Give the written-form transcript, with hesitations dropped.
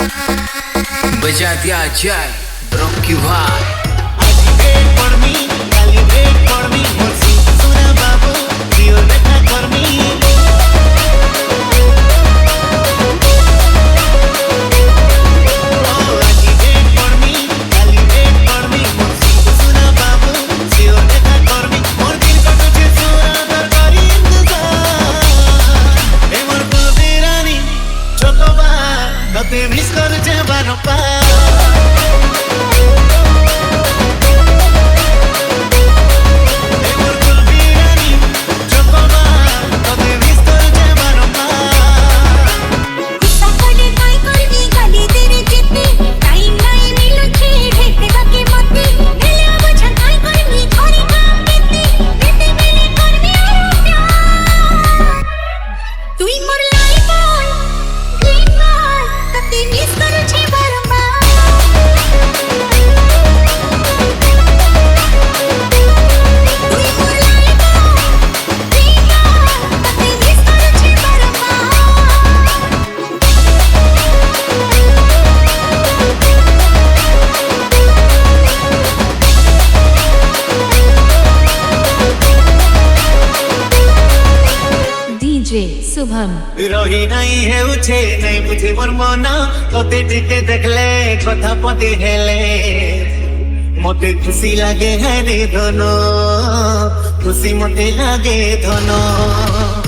बजा दिया जाए ब्रोक की भाई मिस कर जबानो पा शुभम रही नहीं है उठे नहीं बुझे मोर मन तोते टिके देखले कथा पति हेले मते खुशी लागे है रे धनो खुशी मते लागे धनो।